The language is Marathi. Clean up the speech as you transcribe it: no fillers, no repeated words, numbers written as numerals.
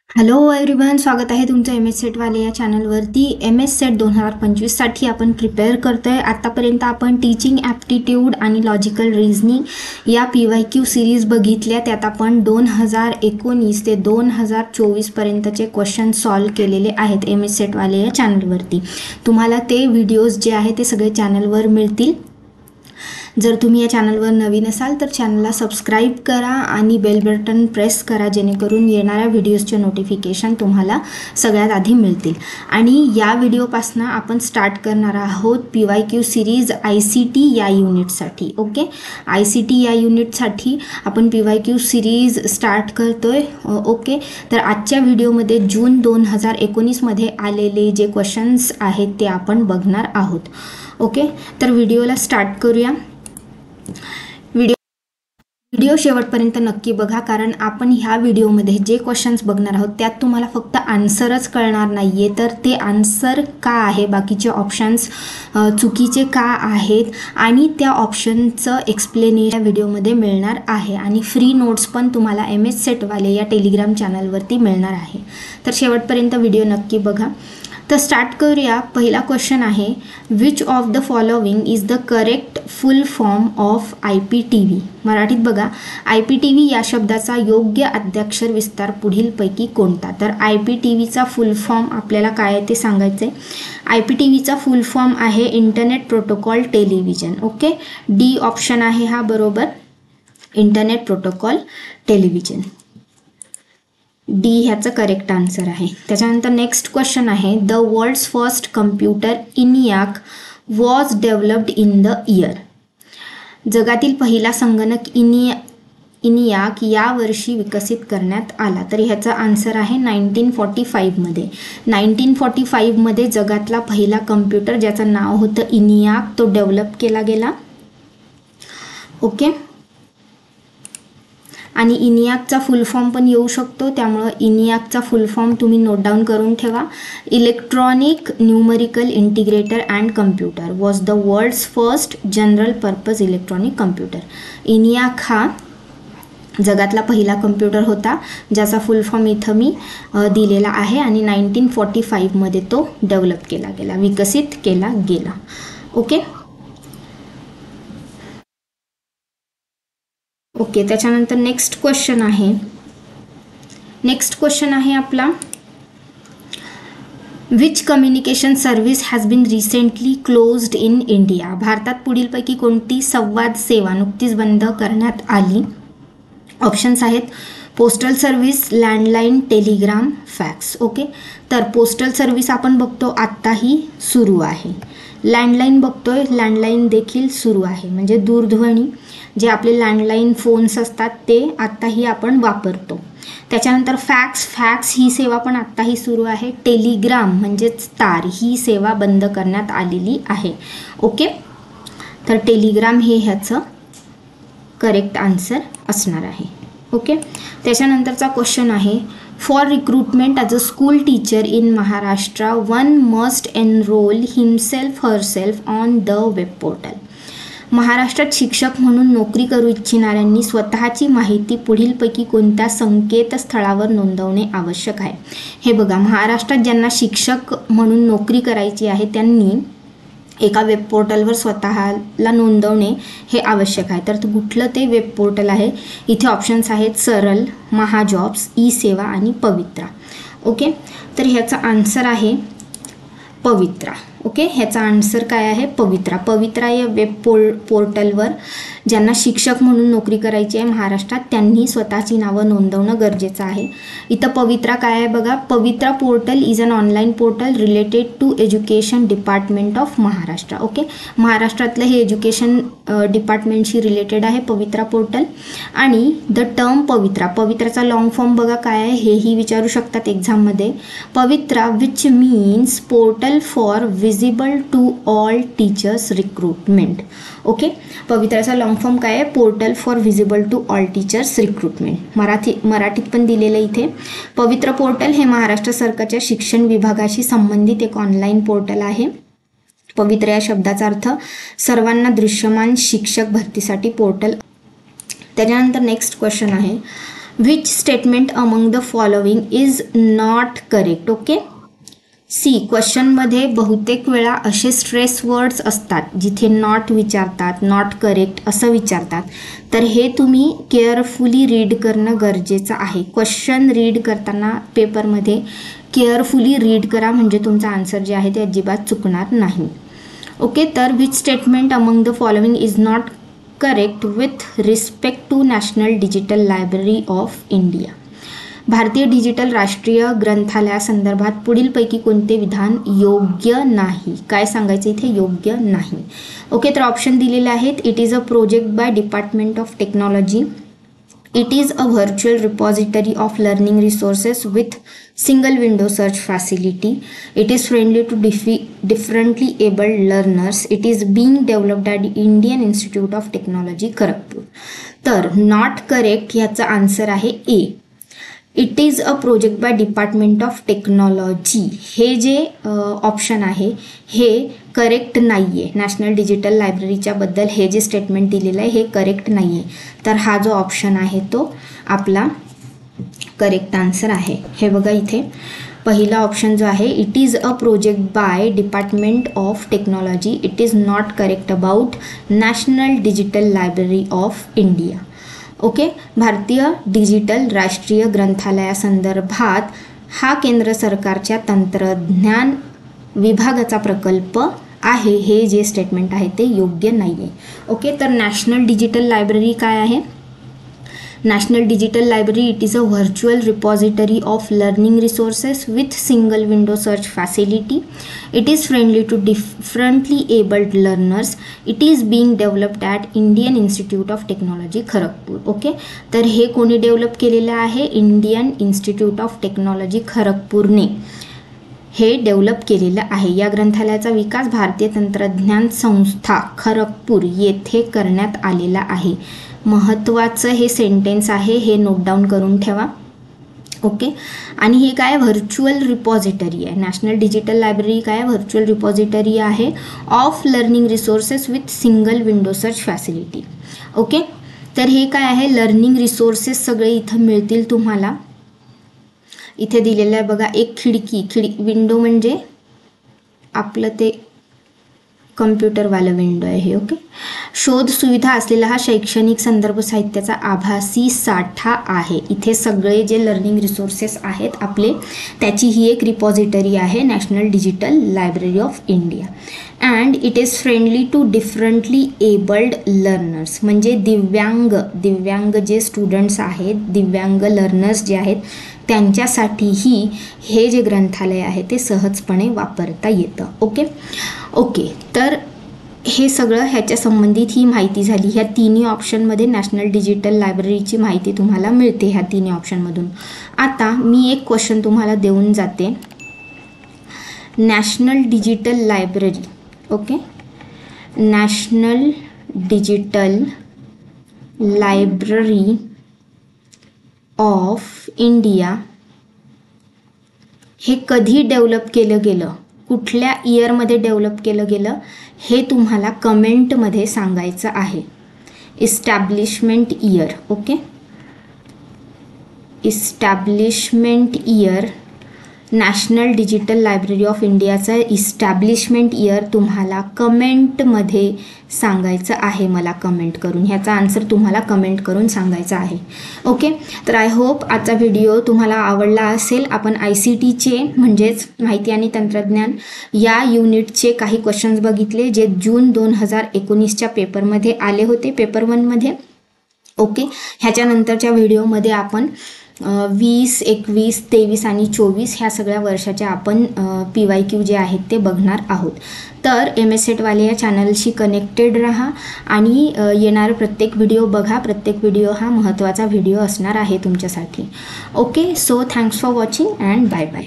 हॅलो एव्हरीवन, स्वागत आहे तुमचं एम एस सेटवाले या चॅनलवरती. एम एस सेट 2025साठी आपण प्रिपेअर करतो आहे. आत्तापर्यंत आपण टीचिंग ॲप्टिट्यूड आणि लॉजिकल रिझनिंग या PYQ सिरीज बघितल्या. त्यात आपण 2019 ते 2024पर्यंतचे क्वेश्चन सॉल्व केलेले आहेत एम एस सेटवाले या चॅनलवरती. तुम्हाला ते व्हिडिओज जे आहे ते सगळे चॅनलवर मिळतील. जर तुम्ही या चॅनलवर नवीन असाल तर चॅनलला सबस्क्राईब करा आणि बेल बटन प्रेस करा, जेणेकरून येणाऱ्या व्हिडिओजचे नोटिफिकेशन तुम्हाला सगळ्यात आधी मिळतील. आणि या व्हिडिओपासून आपण स्टार्ट करणार आहोत PYQ सिरीज ICT या युनिटसाठी. ओके, ICT या युनिटसाठी आपण PYQ सिरीज स्टार्ट करतोय. ओके, तर आजच्या व्हिडिओमध्ये जून 2019मध्ये आलेले जे क्वेश्चन्स आहेत ते आपण बघणार आहोत. ओके, तर व्हिडिओला स्टार्ट करूया. व्हिडिओ शेवटपर्यंत नक्की बघा, कारण आपण ह्या व्हिडिओमध्ये जे क्वेश्चन्स बघणार आहोत त्यात तुम्हाला फक्त आन्सरच कळणार नाही आहे, तर ते आन्सर का आहे, बाकीचे ऑप्शन्स चुकीचे का आहेत आणि त्या ऑप्शनचं एक्सप्लेनेशन व्हिडिओमध्ये मिळणार आहे. आणि फ्री नोट्स पण तुम्हाला MS सेटवाले या टेलिग्राम चॅनलवरती मिळणार आहे. तर शेवटपर्यंत व्हिडिओ नक्की बघा. तर स्टार्ट करूया. पहिला क्वेश्चन आहे, which of the following is the correct full form of IPTV. मराठीत बघा, IPTV या शब्दाचा योग्य आद्याक्षर विस्तार पुढीलपैकी कोणता. तर IPTVचा फुल फॉर्म आपल्याला काय आहे ते सांगायचं आहे. IPTVचा फुल फॉर्म आहे internet protocol television. Okay, D option आहे हा बरोबर, इंटरनेट प्रोटोकॉल टेलिव्हिजन. D ह्याचं करेक्ट आन्सर आहे. त्याच्यानंतर नेक्स्ट क्वेश्चन आहे, the world's first computer ENIAC was developed in the year. जगातील पहिला संगणक ENIAC या वर्षी विकसित करण्यात आला. तर ह्याचा आन्सर आहे 1945मध्ये. 1945मध्ये जगातला पहिला कम्प्युटर ज्याचं नाव होतं ENIAC तो डेव्हलप केला गेला. ओके, आणि ENIACचा फुल फॉर्म पण येऊ शकतो, त्यामुळं ENIACचा फुल फॉर्म तुम्ही नोट डाऊन करून ठेवा. Electronic numerical integrator and computer was the world's first general purpose electronic computer. ENIAC हा जगातला पहिला कम्प्युटर होता, ज्याचा फुल फॉर्म इथं मी दिलेला आहे आणि 1945मध्ये तो डेव्हलप केला गेला, विकसित केला गेला. ओके ओके, त्याच्यानंतर नेक्स्ट क्वेश्चन आहे आपला, which communication service has been recently closed in India. भारतात पुढीलपैकी कोणती संवाद सेवा नुकतीच बंद करण्यात आली. ऑप्शन्स आहेत postal service, landline, Telegram, fax. Okay, तर पोस्टल सर्व्हिस आपण बघतो आत्ताही सुरू आहे. लँडलाईन बघतोय, लँडलाईन देखील सुरू आहे, म्हणजे दूरध्वनी जे आपले लँडलाईन फोन्स असतात ते आत्ताही आपण वापरतो. त्याच्यानंतर फॅक्स ही सेवा पण आत्ताही सुरू आहे. टेलिग्राम म्हणजेच तार ही सेवा बंद करण्यात आलेली आहे. ओके, तर टेलिग्राम हे ह्याचं करेक्ट आन्सर असणार आहे. ओके, त्याच्यानंतरचा क्वेश्चन आहे, for recruitment as a school teacher in Maharashtra one must enrol himself herself on the web portal. महाराष्ट्रात शिक्षक म्हणून नोकरी करू इच्छिणाऱ्यांनी स्वतःची माहिती पुढीलपैकी कोणत्या संकेतस्थळावर नोंदवणे आवश्यक आहे. हे बघा, महाराष्ट्रात ज्यांना शिक्षक म्हणून नोकरी करायची आहे त्यांनी एका वेब पोर्टलवर स्वतःला नोंदवणे हे आवश्यक आहे. तर कुठलं ते वेब पोर्टल आहे, इथे ऑप्शन्स आहेत सरल, महाजॉब्स, ई-सेवा आणि पवित्रा. ओके, तर ह्याचा आन्सर आहे पवित्रा. ओके, ह्याचा आन्सर काय आहे, पवित्रा. पवित्रा या वेब पोर्टलवर ज्यांना शिक्षक म्हणून नोकरी करायची आहे महाराष्ट्रात त्यांनी स्वतःची नावं नोंदवणं गरजेचं आहे. इथं पवित्रा काय आहे बघा, Pavitra portal is an online portal related to education department of Maharashtra. Okay, महाराष्ट्रातलं हे एज्युकेशन डिपार्टमेंटशी रिलेटेड आहे पवित्रा पोर्टल. आणि द टर्म पवित्राचा लॉंग फॉर्म बघा काय आहे, हेही विचारू शकतात एक्झाममध्ये. Pavitra which means portal for visible to all teachers recruitment. Okay, पवित्राचा लॉंग फॉर्म काय आहे, portal for visible to all teachers recruitment. मराठीत पण दिलेलं इथे. पवित्र पोर्टल हे महाराष्ट्र सरकारच्या शिक्षण विभागाशी संबंधित एक ऑनलाईन पोर्टल आहे. पवित्र या शब्दाचा अर्थ सर्वांना दृश्यमान शिक्षक भरतीसाठी पोर्टल. त्याच्यानंतर नेक्स्ट क्वेश्चन आहे, which statement among the following is not correct? Okay, see क्वेश्चनमध्ये बहुतेक वेळा असे स्ट्रेस वर्ड्स असतात जिथे नॉट विचारतात, नॉट करेक्ट असं विचारतात, तर हे तुम्ही केअरफुली रीड करणं गरजेचं आहे. क्वेश्चन रीड करताना पेपरमध्ये केअरफुली रीड करा, म्हणजे तुमचं आन्सर जे आहे ते अजिबात चुकणार नाही. ओके, तर which statement among the following is not correct with respect to national digital library of India? भारतीय डिजिटल राष्ट्रीय ग्रंथालयासंदर्भात पुढीलपैकी कोणते विधान योग्य नाही? काय सांगायचं इथे? योग्य नाही. ओके, तर ऑप्शन दिलेले आहेत. It is a project by department of technology. It is a virtual repository of learning resources with single window search facility. It is friendly to differently abled learners. It is being developed at Indian institute of technology Kharagpur. तर नॉट करेक्ट ह्याचा आन्सर आहे A. It is a project by department of technology हे जे ऑप्शन आहे हे करेक्ट नाही आहे. नॅशनल डिजिटल लायब्ररीच्या बद्दल हे जे स्टेटमेंट दिलेलं आहे हे करेक्ट नाही आहे. तर हा जो ऑप्शन आहे तो आपला करेक्ट आन्सर आहे. हे बघा इथे पहिला ऑप्शन जो आहे it is a project by department of technology. It is not correct about national digital library of India. Okay, भारतीय डिजिटल राष्ट्रीय ग्रंथालयासंदर्भात हा केंद्र सरकारच्या तंत्रज्ञान विभागाचा प्रकल्प आहे. हे जे स्टेटमेंट आहे ते योग्य नाही आहे. ओके, तर नॅशनल डिजिटल लायब्ररी काय आहे? National digital library it is a virtual repository of learning resources with single window search facility. It is friendly to differently abled learners. It is being developed at Indian institute of technology Kharagpur. Okay, तर हे कोणी डेव्हलप केलेलं आहे? इंडियन इन्स्टिट्यूट ऑफ टेक्नॉलॉजी खरगपूरने हे डेव्हलप केलेलं आहे. या ग्रंथालयाचा विकास भारतीय तंत्रज्ञान संस्था खरगपूर येथे करण्यात आलेला आहे. महत्त्वाचं हे सेंटेन्स आहे, हे नोट डाऊन करून ठेवा. ओके, आणि हे काय व्हर्च्युअल रिपॉझिटरी आहे. नॅशनल डिजिटल लायब्ररी काय व्हर्च्युअल रिपॉझिटरी आहे of learning resources with single window search facility. Okay, तर हे काय आहे? लर्निंग रिसोर्सेस सगळे इथं मिळतील तुम्हाला. इथे दिलेलं आहे बघा एक खिडकी विंडो म्हणजे आपलं ते कम्प्युटरवालं विंडो आहे हे. ओके, शोध सुविधा असलेला हा शैक्षणिक संदर्भ साहित्याचा आभासी साठा आहे. इथे सगळे जे लर्निंग रिसोर्सेस आहेत आपले त्याची ही एक रिपॉझिटरी आहे national digital library of India. And it is friendly to differently abled learners, म्हणजे दिव्यांग जे स्टुडंट्स आहेत, दिव्यांग लर्नर्स जे आहेत त्यांच्यासाठीही हे जे ग्रंथालय आहे ते सहजपणे वापरता येतं. ओके, तर हे सगळं ह्याच्या संबंधित ही माहिती झाली. ह्या तिन्ही ऑप्शनमध्ये नॅशनल डिजिटल लायब्ररीची माहिती तुम्हाला मिळते ह्या तिन्ही ऑप्शनमधून. आता मी एक क्वेश्चन तुम्हाला देऊन जाते. National digital library, okay, national digital library of India हे कधी डेव्हलप केलं गेलं, कुठल्या इयरमध्ये डेव्हलप केलं गेलं हे तुम्हाला कमेंटमध्ये सांगायचं आहे. Establishment year, okay, establishment year national digital library of इंडियाचा इस्टॅब्लिशमेंट इयर तुम्हाला कमेंटमध्ये सांगायचं आहे. मला कमेंट करून ह्याचा आन्सर तुम्हाला कमेंट करून सांगायचा आहे. ओके, तर आय होप आजचा व्हिडिओ तुम्हाला आवडला असेल. आपण ICTचे म्हणजेच माहिती आणि तंत्रज्ञान या युनिटचे काही क्वेश्चन्स बघितले जे जून 2019च्या पेपरमध्ये आले होते, पेपर 1मध्ये. ओके, ह्याच्यानंतरच्या व्हिडिओमध्ये आपण 20, 21, 23 आणि 24 ह्या सगळ्या वर्षाच्या आपण PYQ जे आहेत ते बघणार आहोत. तर MSETवाले या चॅनलशी कनेक्टेड राहा आणि येणारे प्रत्येक व्हिडिओ बघा. प्रत्येक व्हिडिओ हा महत्त्वाचा व्हिडिओ असणार आहे तुमच्यासाठी. Okay, so thanks for watching and bye bye.